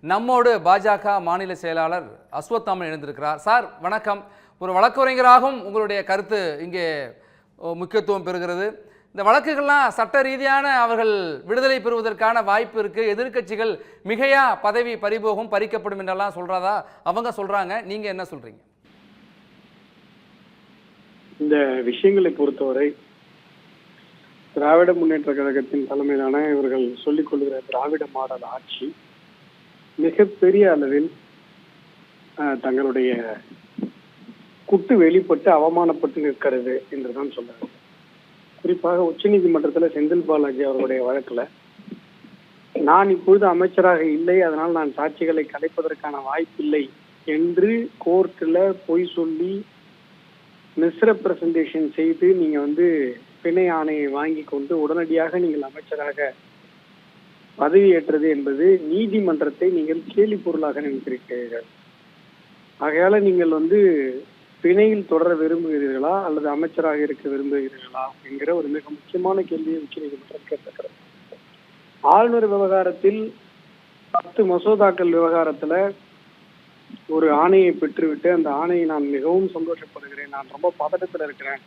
நம்மோடு பாஜக மாநில செயலாளர் அஸ்வத்தாமன் இணைந்திருக்கிறார். சார் வணக்கம். ஒரு வழக்குரைஞராகவும் உங்களுடைய கருத்து இங்கே முக்கியத்துவம் பெறுகிறது. இந்த வழக்குகள்லாம் சட்ட ரீதியான அவர்கள் விடுதலை பெறுவதற்கான வாய்ப்பு இருக்குது. எதிர்கட்சிகள் மிகையா பதவி பறிபோகும் பறிக்கப்படும் என்றெல்லாம் சொல்கிறதா அவங்க சொல்கிறாங்க. நீங்கள் என்ன சொல்கிறீங்க? இந்த விஷயங்களை பொறுத்தவரை திராவிட முன்னேற்ற கழகத்தின் தலைமையிலான இவர்கள் சொல்லிக் கொள்கிற திராவிட மாடல் ஆட்சி மிகப்பெரிய அளவில் தங்களுடைய குட்டு வெளிப்பட்டு அவமானப்பட்டு நிற்கிறது என்றுதான் சொல்றாங்க. குறிப்பாக உச்ச நீதிமன்றத்தில் செந்தில் பாலாஜி அவர்களுடைய வழக்குல நான் இப்பொழுது அமைச்சராக இல்லை, அதனால் நான் சாட்சிகளை கலைப்பதற்கான வாய்ப்பில்லை என்று கோர்ட்டில் பொய் சொல்லி மிஸ்ரெப்ரசன்டேஷன் செய்து நீங்க பிணை ஆணையை வாங்கி கொண்டு உடனடியாக நீங்கள் அமைச்சராக பதவியேற்றது என்பது நீதிமன்றத்தை நீங்கள் கேலி பொருளாக நினைத்திருக்கிறீர்கள். ஆகையால நீங்கள் பிணையில் தொடர விரும்புகிறீர்களா அல்லது அமைச்சராக இருக்க விரும்புகிறீர்களா என்கிற ஒரு மிக முக்கியமான கேள்வியை உச்ச நீதிமன்றம் கேட்டிருக்கிறது. ஆளுநர் விவகாரத்தில் 10 மசோதாக்கள் விவகாரத்துல ஒரு ஆணையை பெற்றுவிட்டு அந்த ஆணையை நான் மிகவும் சந்தோஷப்படுகிறேன், நான் ரொம்ப பதட்டத்தில் இருக்கிறேன்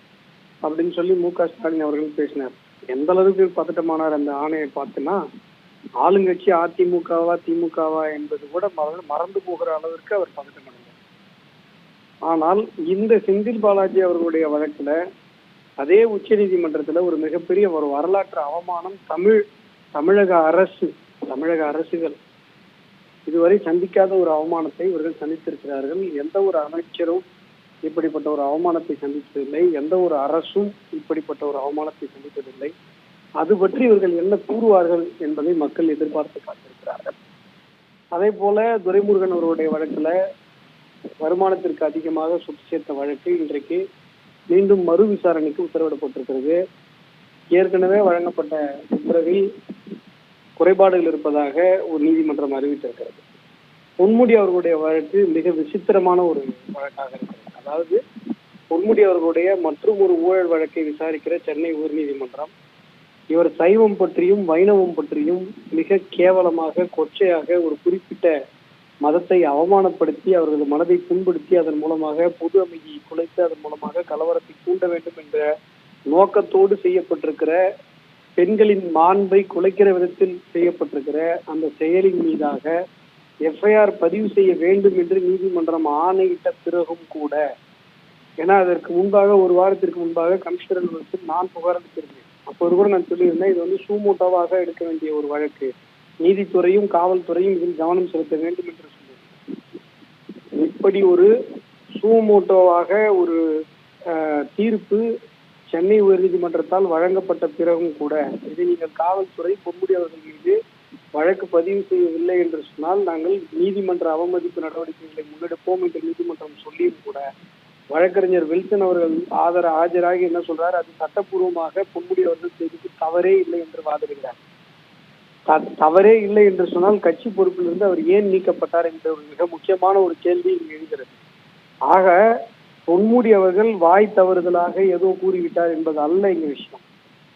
அப்படின்னு சொல்லி மு.க. ஸ்டாலின் அவர்கள் பேசினார். எந்த அளவுக்கு பதட்டமானார் அந்த ஆணையை பார்த்துன்னா, ஆளுங்கட்சி அதிமுகவா திமுகவா என்பது கூட மறந்து போகிற அளவிற்கு அவர் பதட்டம் அடைந்தார். ஆனால் இந்த செந்தில் பாலாஜி அவர்களுடைய வழக்குல அதே உச்ச நீதிமன்றத்துல ஒரு மிகப்பெரிய ஒரு வரலாற்று அவமானம் தமிழக அரசுகள் இதுவரை சந்திக்காத ஒரு அவமானத்தை இவர்கள் சந்தித்திருக்கிறார்கள். எந்த ஒரு அமைச்சரும் இப்படிப்பட்ட ஒரு அவமானத்தை சந்தித்ததில்லை, எந்த ஒரு அரசும் இப்படிப்பட்ட ஒரு அவமானத்தை சந்தித்ததில்லை. அது பற்றி இவர்கள் என்ன கூறுவார்கள் என்பதை மக்கள் எதிர்பார்த்து காத்திருக்கிறார்கள். அதே போல துரைமுருகன் அவர்களுடைய வழக்குல வருமானத்திற்கு அதிகமாக சொத்து சேர்த்த வழக்கு இன்றைக்கு மீண்டும் மறு விசாரணைக்கு உத்தரவிடப்பட்டிருக்கிறது. ஏற்கனவே வழங்கப்பட்ட உத்தரவில் குறைபாடுகள் இருப்பதாக ஒரு நீதிமன்றம் அறிவித்திருக்கிறது. பொன்முடி அவர்களுடைய வழக்கு மிக விசித்திரமான ஒரு வழக்காக இருக்கிறது. அதாவது பொன்முடி அவர்களுடைய மற்றும் ஒரு ஊழல் வழக்கை விசாரிக்கிற சென்னை உயர்நீதிமன்றம் இவர் சைவம் பற்றியும் வைணவம் பற்றியும் மிக கேவலமாக கொச்சையாக ஒரு குறிப்பிட்ட மதத்தை அவமானப்படுத்தி அவர்களது மனதை புண்படுத்தி அதன் மூலமாக பொது அமைதியை குலைத்து அதன் மூலமாக கலவரத்தை தூண்ட வேண்டும் என்ற நோக்கத்தோடு செய்யப்பட்டிருக்கிற பெண்களின் மாண்பை குலைக்கிற விதத்தில் செய்யப்பட்டிருக்கிற அந்த செயலின் மீதாக எஃப்ஐஆர் பதிவு செய்ய வேண்டும் என்று நீதிமன்றம் ஆணையிட்ட பிறகும் கூட, ஏன்னா அதற்கு முன்பாக ஒரு வாரத்திற்கு முன்பாக கமிஷனர் அலுவலகத்தில் நான் புகார் அளித்திருந்தேன். அப்போது கூட நான் சொல்லியிருந்தேன், இது சூமோட்டோவாக எடுக்க வேண்டிய ஒரு வழக்கு, நீதித்துறையும் காவல்துறையும் இதில் கவனம் செலுத்த வேண்டும் என்று சொல்லியிருந்தேன். இப்படி ஒரு சூமோட்டோவாக ஒரு தீர்ப்பு சென்னை உயர்நீதிமன்றத்தால் வழங்கப்பட்ட பிறகும் கூட இதை நீங்கள் காவல்துறை பொன்முடி அவர்கள் மீது வழக்கு பதிவு செய்யவில்லை என்று சொன்னால் நாங்கள் நீதிமன்ற அவமதிப்பு நடவடிக்கைகளை முன்னெடுப்போம் என்று நீதிமன்றம் சொல்லியும் கூட வழக்கறிஞர் வில்சன் அவர்கள் ஆஜராகி என்ன சொல்றார், அது சட்டப்பூர்வமாக பொன்முடி அவர்கள் செய்தது தவறே இல்லை என்று வாதிடுகிறார். தவறே இல்லை என்று சொன்னால் கட்சி பொறுப்பிலிருந்து அவர் ஏன் நீக்கப்பட்டார் என்ற ஒரு மிக முக்கியமான ஒரு கேள்வி இங்கு எழுகிறது. ஆக பொன்முடி அவர்கள் வாய் தவறுதலாக ஏதோ கூறிவிட்டார் என்பது அல்ல இங்க விஷயம்.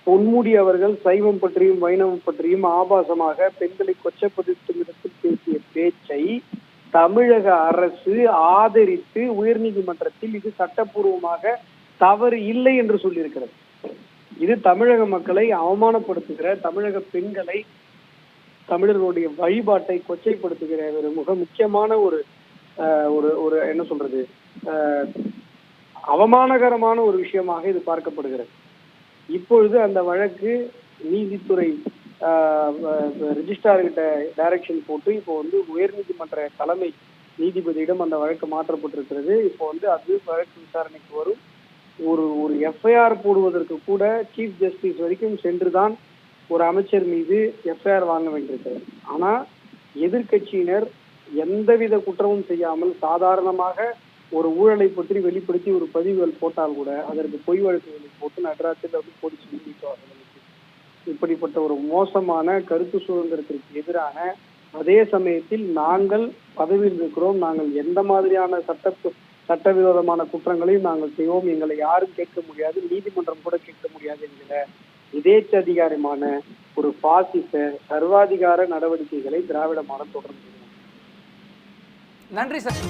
பொன்முடி அவர்கள் சைவம் பற்றியும் வைணவம் பற்றியும் ஆபாசமாக பெண்களை கொச்சப்படுத்தும் இடத்தில் பேசிய பேச்சை தமிழக அரசு ஆதரித்து உயர்நீதிமன்றத்தில் இது சட்டப்பூர்வமாக தவறு இல்லை என்று சொல்லியிருக்கிறது. இது தமிழக மக்களை அவமானப்படுத்துகிற, தமிழக பெண்களை, தமிழர்களுடைய வழிபாட்டை கொச்சைப்படுத்துகிற ஒரு மிக முக்கியமான ஒரு ஒரு என்ன சொல்றது அவமானகரமான ஒரு விஷயமாக இது பார்க்கப்படுகிறது. இப்பொழுது அந்த வழக்கு நீதித்துறை ரெஜிஸ்ட்ரார் கிட்ட டைரக்ஷன் போட்டு இப்போ உயர்நீதிமன்ற தலைமை நீதிபதியிடம் அந்த வழக்கு மாற்றப்பட்டிருக்கிறது. இப்போ அது வழக்கு விசாரணைக்கு வரும். ஒரு எஃப்ஐஆர் போடுவதற்கு கூட சீஃப் ஜஸ்டிஸ் வரைக்கும் சென்றுதான் ஒரு அமைச்சர் மீது எஃப்ஐஆர் வாங்க வேண்டியிருக்கிறது. ஆனா எதிர்கட்சியினர் எந்தவித குற்றமும் செய்யாமல் சாதாரணமாக ஒரு ஊழலை பற்றி வெளிப்படுத்தி ஒரு பதிவுகள் போட்டால் கூட அதற்கு பொய் வழக்குகளை போட்டு நடராஜத்தில் போலீஸ் சொல்லிவிட்டார்கள். இப்படிப்பட்ட ஒரு மோசமான கருத்து சுதந்திரத்திற்கு எதிரான, அதே சமயத்தில் நாங்கள் பதவியில் இருக்கிறோம், நாங்கள் எந்த மாதிரியான சட்டவிரோதமான குற்றங்களையும் நாங்கள் செய்வோம், எங்களை யாரும் கேட்க முடியாது, நீதிமன்றம் கூட கேட்க முடியாது என்கிற இதேச்ச அதிகாரமான ஒரு பாசிச சர்வாதிகார நடவடிக்கைகளை திராவிட மாடல் தொடர்ந்து நன்றி சார்.